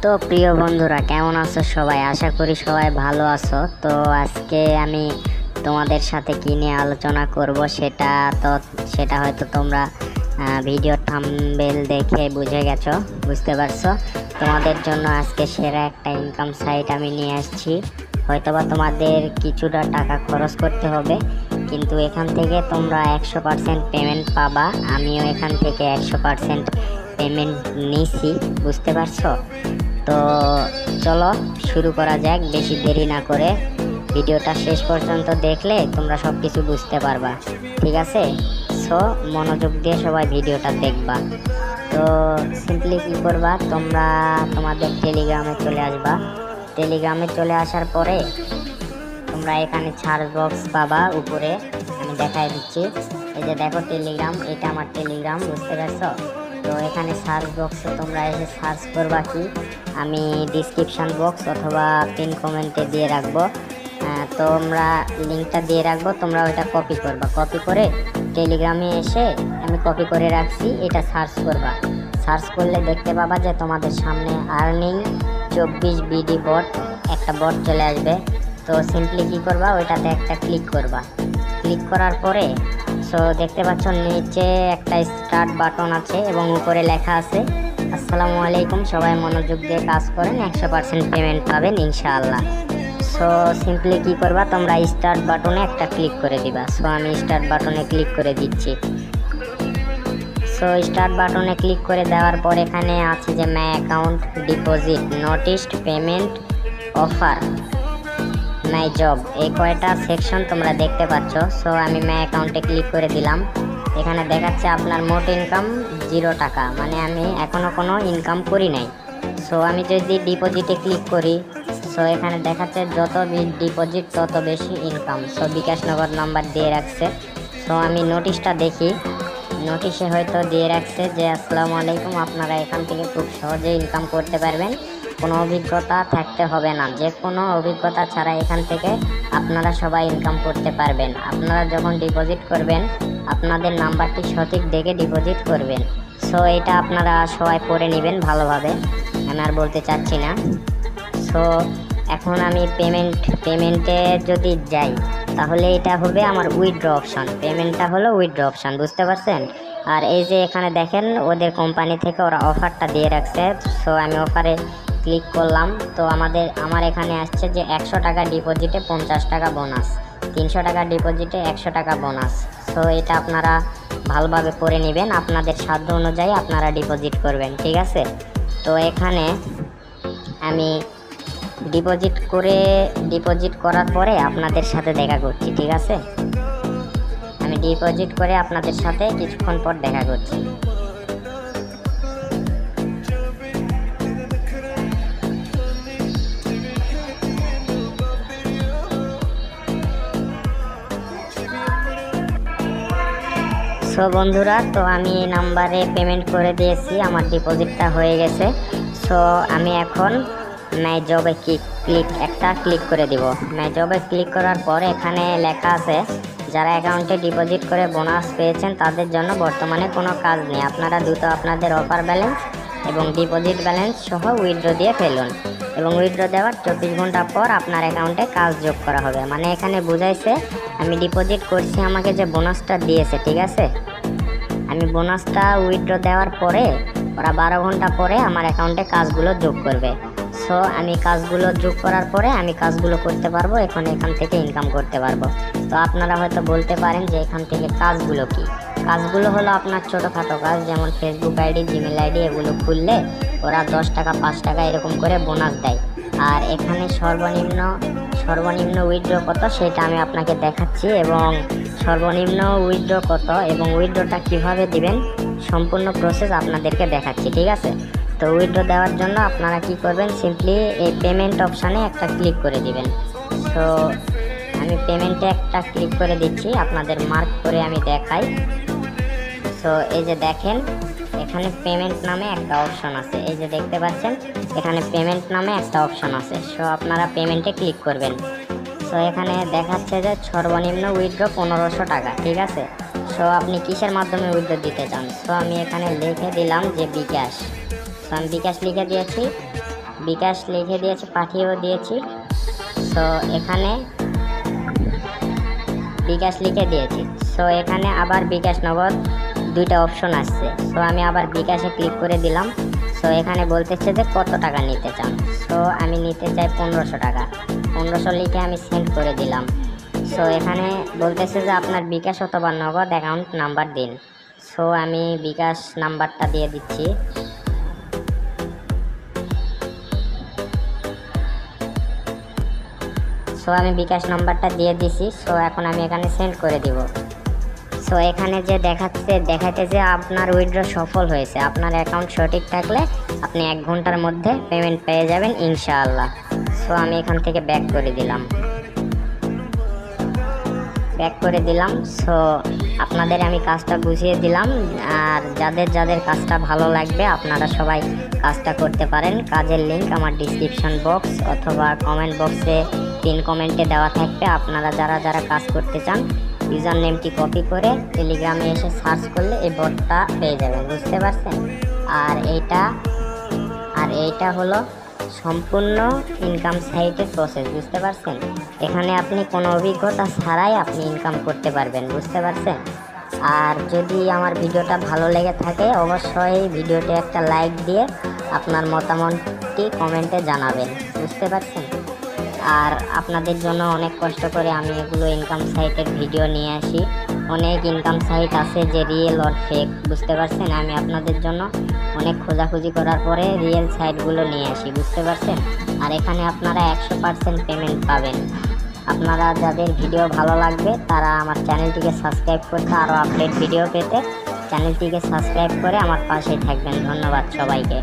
তো প্রিয় বন্ধুরা, কেমন আছো সবাই? আশা করি সবাই ভালো আছো। তো আজকে আমি তোমাদের সাথে কি নিয়ে আলোচনা করব সেটা হয়তো তোমরা ভিডিও থাম্বনেল দেখে বুঝতে পারছো। তোমাদের জন্য আজকে সেরা একটা ইনকাম সাইট আমি নিয়ে আসছি। হয়তোবা তোমাদের কিছুটা টাকা খরচ করতে হবে, কিন্তু এখান থেকে তোমরা 100% পেমেন্ট পাবা। আমিও এখান থেকে 100% পেমেন্ট নিছি, বুঝতে পারছো? তো চলো শুরু করা যাক, বেশি দেরি না করে। ভিডিওটা শেষ পর্যন্ত দেখলে তোমরা সব কিছু বুঝতে পারবা, ঠিক আছে? সো মনোযোগ দিয়ে সবাই ভিডিওটা দেখবা। তো সিম্পলি কি করবা, তোমরা তোমাদের টেলিগ্রামে চলে আসবা। টেলিগ্রামে চলে আসার পরে তোমরা এখানে সার্চ বক্স পাবা উপরে, আমি দেখাই দিচ্ছি। এই যে দেখো টেলিগ্রাম, এটা আমার টেলিগ্রাম, বুঝতে পারছো? তো এখানে সার্চ বক্সে তোমরা এসে সার্চ করবা কি, আমি ডিসক্রিপশান বক্স অথবা পিন কমেন্টে দিয়ে রাখবো। তোমরা লিঙ্কটা দিয়ে রাখবো, তোমরা ওইটা কপি করবা। কপি করে টেলিগ্রামে এসে আমি কপি করে রাখছি, এটা সার্চ করবা। সার্চ করলে দেখতে পাবা যে তোমাদের সামনে আর্নিং 24 বিডি বট, একটা বট চলে আসবে। তো সিম্পলি কি করবা, ওইটাতে একটা ক্লিক করবা। ক্লিক করার পরে দেখতে পাচ্ছ নিচে একটা স্টার্ট বাটন আছে এবং উপরে লেখা আছে আসসালামু আলাইকুম, সবাই মনোযোগ দিয়ে কাজ করেন, 100% পেমেন্ট পাবেন ইনশাআল্লাহ। সিম্পলি কি করবা, তোমরা স্টার্ট বাটনে একটা ক্লিক করে দিবা। আমি স্টার্ট বাটনে ক্লিক করে দিচ্ছি। স্টার্ট বাটনে ক্লিক করে দেওয়ার পর এখানে আছে যে my account, deposit, noticed payment, offer, my job, এই কয়টা সেকশন তোমরা দেখতে পাচ্ছ। আমি মাই অ্যাকাউন্টে ক্লিক করে দিলাম। এখানে দেখাচ্ছে আপনার মোট ইনকাম 0 টাকা, মানে আমি এখনো কোনো ইনকাম করি নাই। আমি যদি ডিপোজিটে ক্লিক করি, এখানে দেখাচ্ছে যত ডিপোজিট তত বেশি ইনকাম। বিকাশ নগদ নাম্বার দিয়ে রাখছে। আমি নোটিশটা দেখি, নোটিশে হয়তো দিয়ে রাখছে যে আসসালামু আলাইকুম, আপনারা এখান থেকে খুব সহজে ইনকাম করতে পারবেন, কোনো অভিজ্ঞতা থাকতে হবে না, যে কোনো অভিজ্ঞতা ছাড়া এখান থেকে আপনারা সবাই ইনকাম করতে পারবেন। আপনারা যখন ডিপোজিট করবেন আপনাদের নাম্বারটি সঠিক দেখে ডিপোজিট করবেন। এটা আপনারা সবাই পড়ে নেবেন ভালোভাবে, আমি আর বলতে চাচ্ছি না। এখন আমি পেমেন্টে যদি যাই তাহলে এটা হবে আমার উইথড্র অপশান। পেমেন্টটা হলো উইথড্র অপশান, বুঝতে পারছেন? আর এই যে এখানে দেখেন ওদের কোম্পানি থেকে ওরা অফারটা দিয়ে রাখছে। আমি অফারে ক্লিক করলাম। তো আমার এখানে আসছে যে 100 টাকা ডিপোজিটে 50 টাকা বোনাস, 300 টাকা ডিপোজিটে 100 টাকা বোনাস। এটা আপনারা ভালোভাবে পড়ে নেবেন, আপনাদের সাধ্য অনুযায়ী আপনারা ডিপোজিট করবেন, ঠিক আছে? তো এখানে আমি ডিপোজিট করার পরে আপনাদের সাথে দেখা করছি, ঠিক আছে? আমি ডিপোজিট করে আপনাদের সাথে কিছুক্ষণ পর দেখা করছি। বন্ধুরা, তো আমি এই নাম্বারে পেমেন্ট করে দিয়েছি, আমার ডিপোজিটটা হয়ে গেছে। আমি এখন মাই জবে ক্লিক করে দিব। মাই জবে ক্লিক করার পর এখানে লেখা আছে যারা অ্যাকাউন্টে ডিপোজিট করে বোনাস পেয়েছেন তাদের জন্য বর্তমানে কোনো কাজ নেই, আপনারা দ্রুত আপনাদের অফার ব্যালেন্স এবং ডিপোজিট ব্যালেন্স সহ উইথড্র দিয়ে ফেলুন এবং উইথড্র দেওয়ার 24 ঘন্টা পর আপনার অ্যাকাউন্টে কাজ যোগ করা হবে। মানে এখানে বুঝাইছে আমি ডিপোজিট করছি, আমাকে যে বোনাসটা দিয়েছে, ঠিক আছে? আমি বোনাসটা উইথড্র দেওয়ার পরে ওরা 12 ঘন্টা পরে আমার অ্যাকাউন্টে কাজগুলো যোগ করবে। আমি কাজগুলো যোগ করার পরে আমি কাজগুলো করতে পারবো, এখান থেকে ইনকাম করতে পারবো। তো আপনারা হয়তো বলতে পারেন যে এখান থেকে কাজগুলো কি? কাজগুলো হলো আপনার ছোটোখাটো কাজ, যেমন ফেসবুক আইডি, জিমেল আইডি, এগুলো খুললে ওরা 10 টাকা 5 টাকা এরকম করে বোনাস দেয়। আর এখানে সর্বনিম্ন উইথড্র কত সেটা আমি আপনাকে দেখাচ্ছি, এবং সর্বনিম্ন উইথড্র কত এবং উইথড্রটা কিভাবে দিবেন সম্পূর্ণ প্রসেস আপনাদেরকে দেখাচ্ছি, ঠিক আছে? তো উইথড্র দেওয়ার জন্য আপনারা কি করবেন, সিম্পলি এই পেমেন্ট অপশানে একটা ক্লিক করে দিবেন। আমি পেমেন্টে একটা ক্লিক করে দিচ্ছি, আপনাদের মার্ক করে আমি দেখাই। এই যে দেখেন এখানে পেমেন্ট নামে একটা অপশন আছে, এই যে দেখতে পাচ্ছেন এখানে পেমেন্ট নামে একটা অপশন আছে। আপনারা পেমেন্টে ক্লিক করবেন। এখানে দেখাচ্ছে যে সর্বনিম্ন উইথড্র 1500 টাকা, ঠিক আছে? আপনি কিসের মাধ্যমে উইথড্র দিতে চান? আমি এখানে লিখে দিলাম যে বিকাশ। আমি বিকাশ লিখে দিয়েছি। বিকাশ লিখে দিয়েছি, পাঠিয়েও দিয়েছি। সো এখানে বিকাশ লিখে দিয়েছি। সো এখানে আবার বিকাশ নগদ দুইটা অপশন আসছে। সো আমি আবার বিকাশে ক্লিক করে দিলাম। সো এখানে বলতেছে যে কত টাকা নিতে চান। সো আমি নিতে চাই 1500 টাকা। 1500 লিখে আমি সেন্ড করে দিলাম। সো এখানে বলতেছে যে আপনার বিকাশ অথবা নগদ অ্যাকাউন্ট নাম্বার দিন। সো আমি বিকাশ নাম্বারটা দিয়ে দিচ্ছি। সো আমি বিকাশ নাম্বারটা দিয়ে দিছি। সো এখন আমি এখানে সেন্ড করে দিব। সো এখানে যে দেখাচ্ছে যে আপনার উইথড্র সফল হয়েছে। আপনার অ্যাকাউন্ট সঠিক থাকলে আপনি 1 ঘন্টার মধ্যে পেমেন্ট পেয়ে যাবেন ইনশাআল্লাহ। সো আমি এখান থেকে ব্যাক করে দিলাম। সো আপনাদের আমি কাজটা বুঝিয়ে দিলাম। আর যাদের কাজটা ভালো লাগবে আপনারা সবাই কাজটা করতে পারেন। কাজের লিঙ্ক আমার ডিসক্রিপশন বক্স অথবা কমেন্ট বক্সে পিন কমেন্টে দেওয়া থাকবে। আপনারা যারা কাজ করতে চান ইউজার নেমটি কপি করে টেলিগ্রামে এসে সার্চ করলে এই বটটা পেয়ে যাবেন, বুঝতে পারছেন। আর এইটা হলো সম্পূর্ণ ইনকাম সাইটের প্রসেস, বুঝতে পারছেন। এখানে আপনি কোনো অভিজ্ঞতা ছাড়াই আপনি ইনকাম করতে পারবেন, বুঝতে পারছেন। আর যদি আমার ভিডিওটা ভালো লেগে থাকে অবশ্যই ভিডিওতে একটা লাইক দিয়ে আপনার মতামতটি কমেন্টে জানাবেন, বুঝতে পারছেন। আর আপনাদের জন্য অনেক কষ্ট করে আমি এগুলো ইনকাম সাইটের ভিডিও নিয়ে আসি। অনেক ইনকাম সাইট আছে যে রিয়েল অর ফেক, বুঝতে পারছেন। আমি আপনাদের জন্য অনেক খোঁজাখুঁজি করার পরে রিয়েল সাইটগুলো নিয়ে আসি, বুঝতে পারছেন। আর এখানে আপনারা 100% পেমেন্ট পাবেন। আপনারা যাদের ভিডিও ভালো লাগবে তারা আমার চ্যানেলটিকে সাবস্ক্রাইব করতে, আরও আপডেট ভিডিও পেতে চ্যানেলটিকে সাবস্ক্রাইব করে আমার পাশেই থাকবেন। ধন্যবাদ সবাইকে।